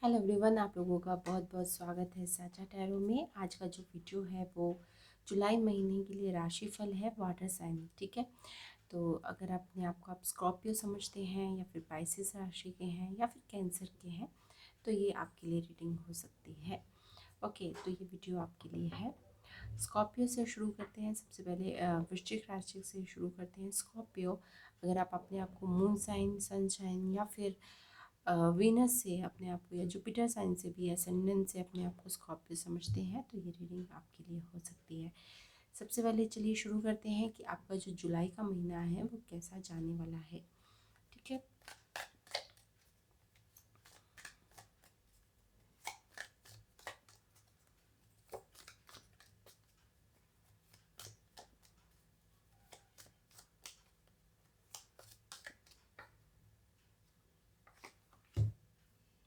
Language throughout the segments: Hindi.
हेलो एवरीवन, आप लोगों का बहुत बहुत स्वागत है साचा टैरो में। आज का जो वीडियो है वो जुलाई महीने के लिए राशिफल है वाटर साइन। ठीक है, तो अगर अपने आप को आप स्कॉर्पियो समझते हैं या फिर पाइसेस राशि के हैं या फिर कैंसर के हैं तो ये आपके लिए रीडिंग हो सकती है। ओके, तो ये वीडियो आपके लिए है। स्कॉर्पियो से शुरू करते हैं। सबसे पहले वृश्चिक राशि से शुरू करते हैं। स्कॉर्पियो, अगर आप अपने आप को मून साइन, सन साइन या फिर वीनस से अपने आप को या जुपिटर साइन से भी असेंडेंट से अपने आप को स्कॉर्पियो समझते हैं तो ये रीडिंग आपके लिए हो सकती है। सबसे पहले चलिए शुरू करते हैं कि आपका जो जुलाई का महीना है वो कैसा जाने वाला है। ठीक है,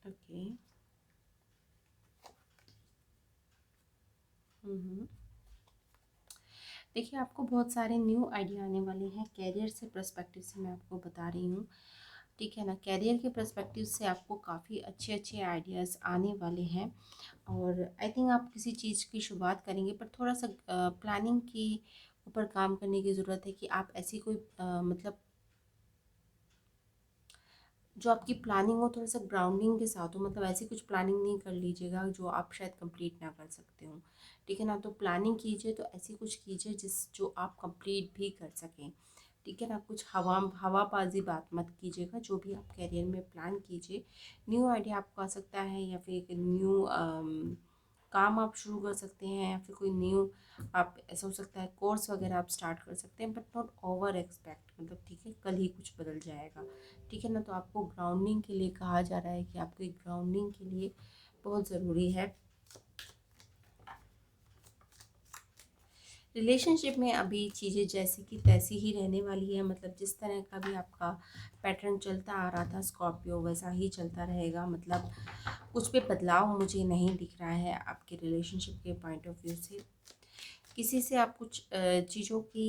ओके। देखिए, आपको बहुत सारे न्यू आइडिया आने वाले हैं। कैरियर से पर्सपेक्टिव से मैं आपको बता रही हूँ, ठीक है ना। कैरियर के पर्सपेक्टिव से आपको काफ़ी अच्छे अच्छे आइडियाज़ आने वाले हैं और आई थिंक आप किसी चीज़ की शुरुआत करेंगे पर थोड़ा सा प्लानिंग के ऊपर काम करने की ज़रूरत है कि आप ऐसी कोई मतलब जो आपकी प्लानिंग हो थोड़ा सा ग्राउंडिंग के साथ हो। मतलब ऐसी कुछ प्लानिंग नहीं कर लीजिएगा जो आप शायद कंप्लीट ना कर सकते हो, ठीक है ना। तो प्लानिंग कीजिए तो ऐसी कुछ कीजिए जो आप कंप्लीट भी कर सकें, ठीक है ना। कुछ हवाबाजी बात मत कीजिएगा। जो भी आप करियर में प्लान कीजिए, न्यू आइडिया आपको आ सकता है या फिर एक न्यू काम आप शुरू कर सकते हैं या फिर कोई न्यू आप ऐसा हो सकता है कोर्स वगैरह आप स्टार्ट कर सकते हैं, बट नॉट ओवर एक्सपेक्ट। मतलब ठीक है, कल ही कुछ बदल जाएगा, ठीक है ना। तो आपको ग्राउंडिंग के लिए कहा जा रहा है कि आपको एक ग्राउंडिंग के लिए बहुत ज़रूरी है। रिलेशनशिप में अभी चीज़ें जैसी की तैसी ही रहने वाली है। मतलब जिस तरह का भी आपका पैटर्न चलता आ रहा था स्कॉर्पियो, वैसा ही चलता रहेगा। मतलब कुछ पे बदलाव मुझे नहीं दिख रहा है आपके रिलेशनशिप के पॉइंट ऑफ व्यू से। किसी से आप कुछ चीज़ों की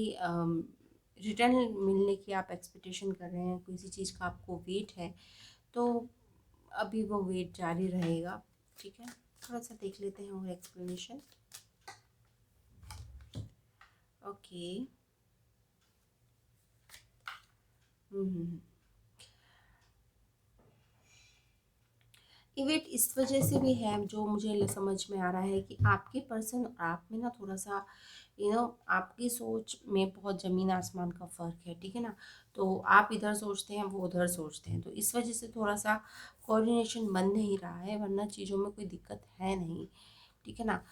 रिटर्न मिलने की आप एक्सपेक्टेशन कर रहे हैं, किसी चीज़ का आपको वेट है, तो अभी वो वेट जारी रहेगा, ठीक है। थोड़ा सा देख लेते हैं और एक्सप्लेनेशन। ओके। हम्म। इवेंट इस वजह से भी है जो मुझे समझ में आ रहा है कि आपके पर्सन और आप में ना थोड़ा सा आपकी सोच में बहुत ज़मीन आसमान का फ़र्क है, ठीक है ना। तो आप इधर सोचते हैं, वो उधर सोचते हैं, तो इस वजह से थोड़ा सा कोऑर्डिनेशन बन नहीं रहा है, वरना चीज़ों में कोई दिक्कत है नहीं, ठीक है ना।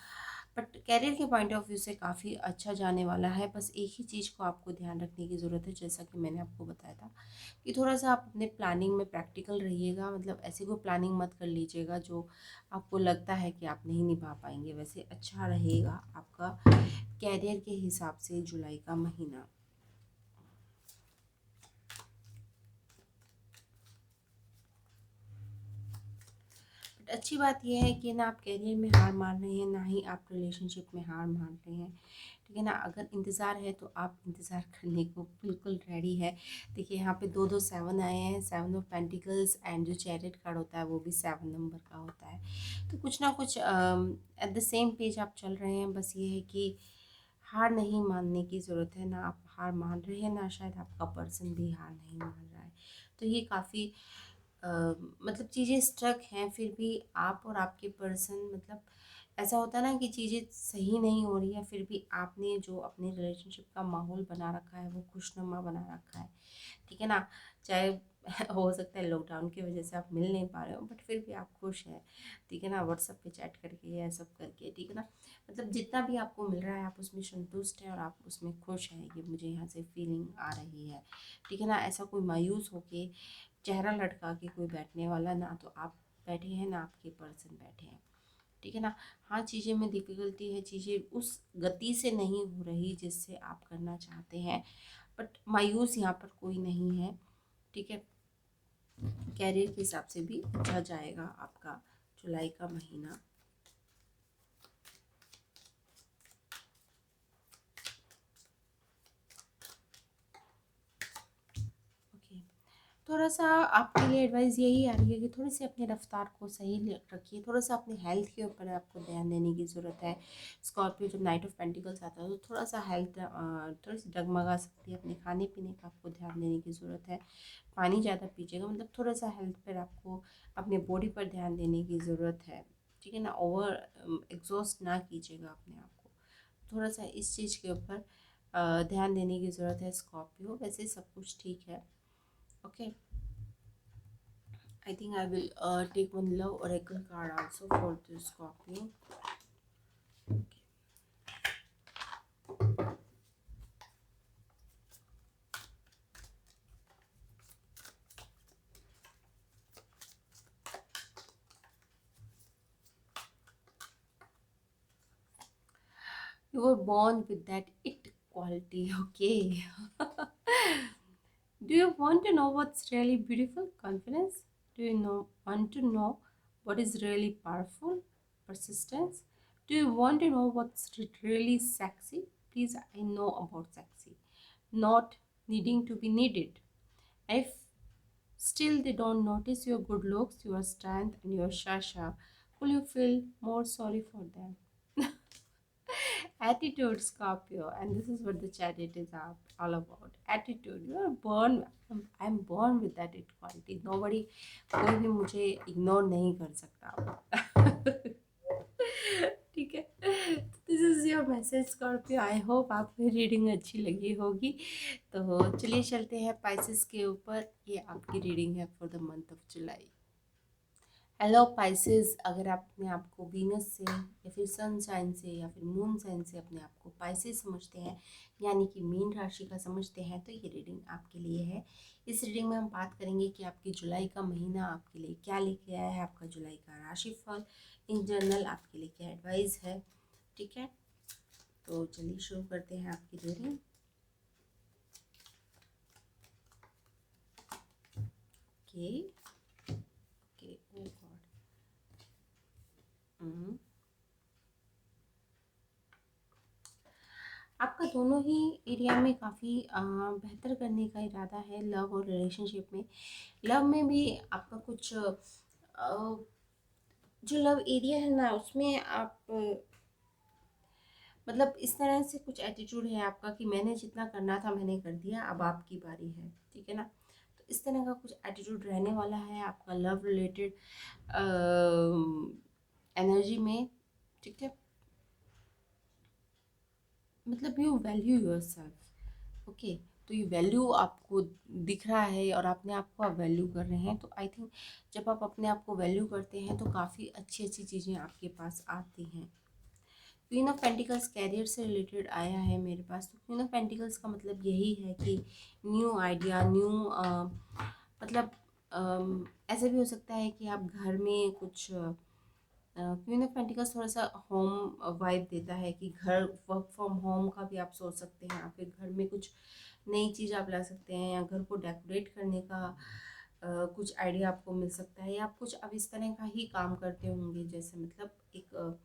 बट कैरियर के पॉइंट ऑफ व्यू से काफ़ी अच्छा जाने वाला है। बस एक ही चीज़ को आपको ध्यान रखने की ज़रूरत है, जैसा कि मैंने आपको बताया था कि थोड़ा सा आप अपने प्लानिंग में प्रैक्टिकल रहिएगा। मतलब ऐसी कोई प्लानिंग मत कर लीजिएगा जो आपको लगता है कि आप नहीं निभा पाएंगे। वैसे अच्छा रहेगा आपका कैरियर के हिसाब से जुलाई का महीना। बट अच्छी बात यह है कि ना आप करियर में हार मान रहे हैं, ना ही आप रिलेशनशिप में हार मान रहे हैं, ठीक है ना। अगर इंतज़ार है तो आप इंतज़ार करने को बिल्कुल रेडी है। देखिए, यहाँ पे दो दो सेवन आए हैं, सेवन ऑफ पेंटिकल्स, एंड जो चैरियट कार्ड होता है वो भी सेवन नंबर का होता है। तो कुछ ना कुछ एट द सेम पेज आप चल रहे हैं। बस ये है कि हार नहीं मानने की ज़रूरत है। ना आप हार मान रहे हैं, ना शायद आपका पर्सन भी हार नहीं मान रहा है। तो ये काफ़ी मतलब चीज़ें स्ट्रक हैं, फिर भी आप और आपके पर्सन, मतलब ऐसा होता है ना कि चीज़ें सही नहीं हो रही है, फिर भी आपने जो अपने रिलेशनशिप का माहौल बना रखा है वो खुशनुमा बना रखा है, ठीक है ना। चाहे हो सकता है लॉकडाउन की वजह से आप मिल नहीं पा रहे हो, बट फिर भी आप खुश हैं, ठीक है ना। व्हाट्सएप पे चैट करके या सब करके, ठीक है ना। मतलब जितना भी आपको मिल रहा है आप उसमें संतुष्ट हैं और आप उसमें खुश हैं, ये मुझे यहाँ से फीलिंग आ रही है, ठीक है ना। ऐसा कोई मायूस होके चेहरा लटका के कोई बैठने वाला ना तो आप बैठे हैं, ना आपके पर्सन बैठे हैं, ठीक है ना। हाँ, चीज़ें में डिफ़िकल्टी है, चीज़ें उस गति से नहीं हो रही जिससे आप करना चाहते हैं, बट मायूस यहाँ पर कोई नहीं है, ठीक है। कैरियर के हिसाब से भी अच्छा जाएगा आपका जुलाई का महीना। ओके, थोड़ा सा आपके लिए एडवाइस यही आ रही है कि थोड़ी सी अपनी रफ्तार को सही रखिए, थोड़ा सा अपनी हेल्थ के ऊपर आपको ध्यान देने की ज़रूरत है। स्कॉर्पियो जब नाइट ऑफ पेंटिकल्स आता है तो थोड़ा सा हेल्थ थोड़ी सी डगमगा सकती है। अपने खाने पीने का आपको ध्यान देने की ज़रूरत है। पानी ज़्यादा पीजिएगा, मतलब थोड़ा सा हेल्थ पर आपको अपने बॉडी पर ध्यान देने की ज़रूरत है। ठीक है ना, ओवर एग्जॉस्ट ना कीजिएगा अपने आप को। थोड़ा सा इस चीज़ के ऊपर ध्यान देने की ज़रूरत है स्कॉर्पियो। वैसे सब कुछ ठीक है। Okay, I think I will take one love oracle card also for the Scorpio. You were born with that it quality, okay? Do you want to know what's really beautiful? Confidence? Do you want to know what is really powerful? Persistence? Do you want to know what's really sexy? Please, I know about sexy. Not needing to be needed. If still they don't notice your good looks, your strength, and your shasha, will you feel more sorry for them? Attitude, Scorpio, and this is what the chariot is all about. Attitude. You are born. I'm born with that quality. Nobody, कोई भी मुझे इग्नोर नहीं कर सकता। ठीक है, this is your message Scorpio. I hope आपको रीडिंग अच्छी लगी होगी। तो चलिए चलते हैं पाइसेस के ऊपर। ये आपकी रीडिंग है for the month of July. Hello Pisces, अगर आप अपने आप को वीनस से या फिर सन साइन से या फिर मून साइन से अपने आप को पाइसेस समझते हैं, यानी कि मीन राशि का समझते हैं, तो ये रीडिंग आपके लिए है। इस रीडिंग में हम बात करेंगे कि आपकी जुलाई का महीना आपके लिए क्या लेके आया है, आपका जुलाई का राशिफल, इन जनरल आपके लिए क्या एडवाइस है। ठीक है, तो चलिए शुरू करते हैं आपकी रीडिंग। ओके ओके, ओ गॉड। आपका दोनों ही एरिया में काफ़ी बेहतर करने का इरादा है, लव और रिलेशनशिप में। लव में भी आपका कुछ जो लव एरिया है ना, उसमें आप मतलब इस तरह से कुछ एटीट्यूड है आपका कि मैंने जितना करना था मैंने कर दिया, अब आपकी बारी है। ठीक है ना, तो इस तरह का कुछ एटीट्यूड रहने वाला है आपका लव रिलेटेड एनर्जी में। ठीक है, मतलब you value your self. Okay, तो ये वैल्यू आपको दिख रहा है और अपने आप को आप वैल्यू कर रहे हैं। तो आई थिंक जब आप अपने आप को वैल्यू करते हैं तो काफ़ी अच्छी अच्छी चीज़ें आपके पास आती हैं। क्वीन ऑफ पेंटिकल्स कैरियर से रिलेटेड आया है मेरे पास। तो क्वीन ऑफ पेंटिकल्स का मतलब यही है कि न्यू आइडिया, न्यू मतलब ऐसा भी हो सकता है कि आप घर में कुछ क्वीन ऑफ पेंटिकल्स थोड़ा सा होम वाइब देता है कि घर वर्क फ्रॉम होम का भी आप सोच सकते हैं, या फिर घर में कुछ नई चीज़ आप ला सकते हैं, या घर को डेकोरेट करने का कुछ आइडिया आपको मिल सकता है, या आप कुछ अब इस तरह का ही काम करते होंगे, जैसे मतलब एक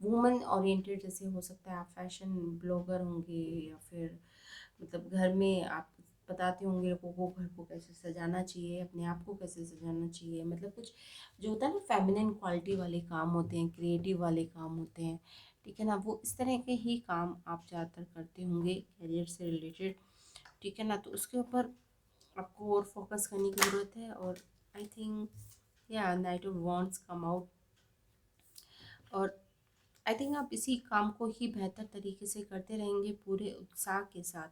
वुमन ओरिएंटेड जैसे हो सकता है। आप फैशन ब्लॉगर होंगे, या फिर मतलब घर में आप बताते होंगे लोगों को घर को कैसे सजाना चाहिए, अपने आप को कैसे सजाना चाहिए, मतलब कुछ जो होता है ना फेमिनिन क्वालिटी वाले काम होते हैं, क्रिएटिव वाले काम होते हैं। ठीक है ना, वो इस तरह के ही काम आप ज़्यादातर करते होंगे करियर से रिलेटेड। ठीक है ना, तो उसके ऊपर आपको और फोकस करने की ज़रूरत है। और आई थिंक या night of wants come out, और आई थिंक आप इसी काम को ही बेहतर तरीके से करते रहेंगे पूरे उत्साह के साथ।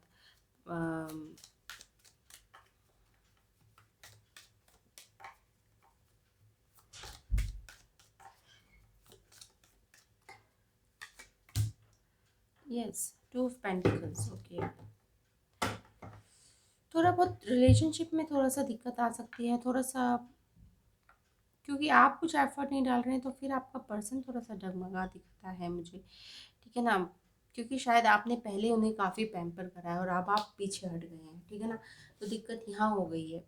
Yes, two of pentacles. Okay, थोड़ा बहुत रिलेशनशिप में थोड़ा सा दिक्कत आ सकती है, थोड़ा सा, क्योंकि आप कुछ एफर्ट नहीं डाल रहे हैं तो फिर आपका पर्सन थोड़ा सा डगमगा दिखता है मुझे। ठीक है ना, क्योंकि शायद आपने पहले उन्हें काफ़ी पैम्पर करा है और अब आप पीछे हट गए हैं। ठीक है ना, तो दिक्कत यहाँ हो गई है।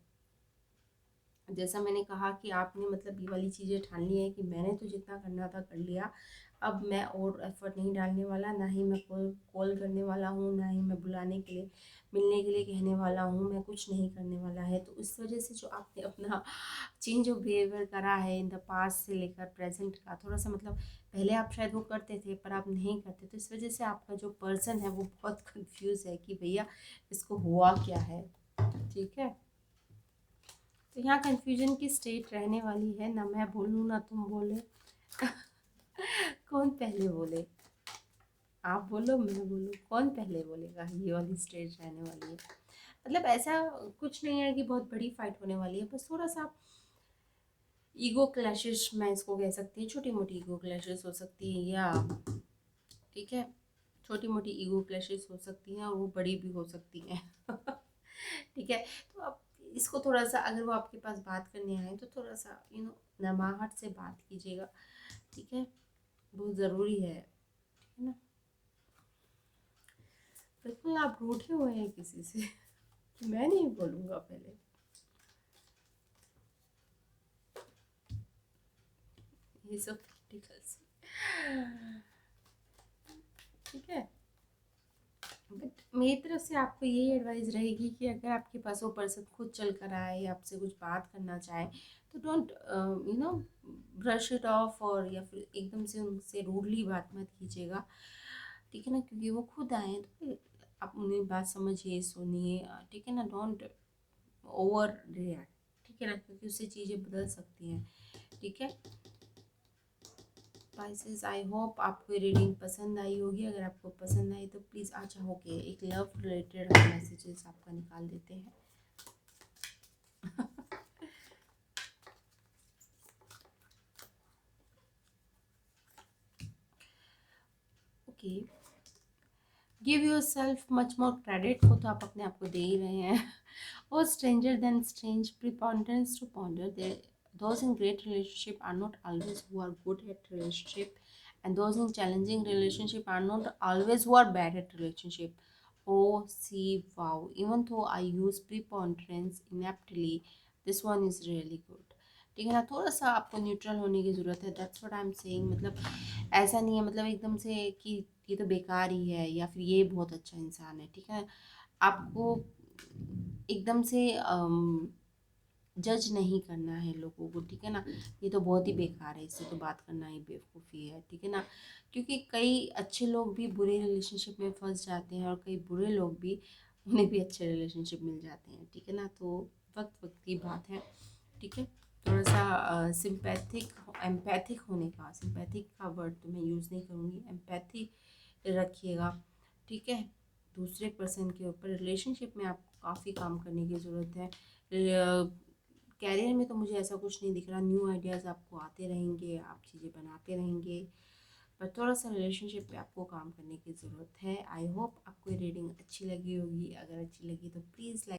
जैसा मैंने कहा कि आपने मतलब ये वाली चीज़ें ठान ली है कि मैंने तो जितना करना था कर लिया, अब मैं और एफर्ट नहीं डालने वाला, ना ही मैं कॉल कॉल करने वाला हूँ, ना ही मैं बुलाने के लिए मिलने के लिए कहने वाला हूँ, मैं कुछ नहीं करने वाला है। तो इस वजह से जो आपने अपना चेंज ऑफ बिहेवियर करा है इन द पास्ट से लेकर प्रेजेंट का, थोड़ा सा मतलब पहले आप शायद वो करते थे पर आप नहीं करते, तो इस वजह से आपका जो पर्सन है वो बहुत कंफ्यूज है कि भैया इसको हुआ क्या है। ठीक है, तो यहाँ कंफ्यूजन की स्टेट रहने वाली है, ना मैं बोलूँ ना तुम बोले। कौन पहले बोले, आप बोलो मैं बोलूँ, कौन पहले बोलेगा, ये वाली स्टेज रहने वाली है। मतलब ऐसा कुछ नहीं है कि बहुत बड़ी फाइट होने वाली है, बस थोड़ा सा ईगो क्लैशेस मैं इसको कह सकती हूँ, छोटी मोटी ईगो क्लैशेस हो सकती है, या ठीक है, छोटी मोटी ईगो क्लैशेस हो सकती हैं और वो बड़ी भी हो सकती हैं। ठीक है, तो अब इसको थोड़ा सा, अगर वो आपके पास बात करने आए तो थोड़ा सा नमाहट से बात कीजिएगा। ठीक है, बहुत ज़रूरी है। ठीक है ना, बिल्कुल आप रूठे हुए हैं किसी से। मैं नहीं बोलूँगा पहले, ये सब प्रैक्टिकल्स। ठीक है, बट मेरी तरफ से आपको यही एडवाइस रहेगी कि अगर आपके पास वो पर्सन खुद चल कर आए या आपसे कुछ बात करना चाहे, तो डोंट ब्रश इट ऑफ, और या फिर एकदम से उनसे रूडली बात मत कीजिएगा। ठीक है ना, क्योंकि वो खुद आए हैं तो आप उन्हें बात समझिए, सुनिए। ठीक है ना, डोंट ओवर रिएक्ट। ठीक है ना, क्योंकि उससे चीज़ें बदल सकती हैं। ठीक है, स्पाइसेस, आई होप आपको ये रीडिंग पसंद आई होगी। अगर आपको पसंद आई तो प्लीज़ अच्छा होके एक लव रिलेटेड मैसेजेस आपका निकाल देते हैं। Okay, give your self much more credit, वो तो आप अपने आप को दे ही रहे हैं। और stranger than strange, preponderance to ponder, they those in great relationship are not always who are good at relationship, and those in challenging relationship are not always who are bad at relationship. Oh see, wow, even though I use preponderance inaptly, this one is really good. ठीक है ना, थोड़ा सा आपको न्यूट्रल होने की ज़रूरत है, that's what I am saying. मतलब ऐसा नहीं है मतलब एकदम से कि ये तो बेकार ही है या फिर ये बहुत अच्छा इंसान है। ठीक है, आपको एकदम से जज नहीं करना है लोगों को। ठीक है ना, ये तो बहुत ही बेकार है, इससे तो बात करना ही बेवकूफ़ी है। ठीक है ना, क्योंकि कई अच्छे लोग भी बुरे रिलेशनशिप में फंस जाते हैं और कई बुरे लोग भी, उन्हें भी अच्छे रिलेशनशिप मिल जाते हैं। ठीक है ना, तो वक्त वक्त की बात है। ठीक है, थोड़ा सा सिंपैथिक एम्पैथिक होने का, सिंपैथिक का वर्ड तो मैं यूज़ नहीं करूँगी, एम्पैथी रखिएगा। ठीक है, दूसरे पर्सन के ऊपर रिलेशनशिप में आपको काफ़ी काम करने की ज़रूरत है। कैरियर में तो मुझे ऐसा कुछ नहीं दिख रहा, न्यू आइडियाज़ आपको आते रहेंगे, आप चीज़ें बनाते रहेंगे, पर थोड़ा सा रिलेशनशिप पे आपको काम करने की ज़रूरत है। आई होप आपको ये रीडिंग अच्छी लगी होगी। अगर अच्छी लगी तो प्लीज़ लाइक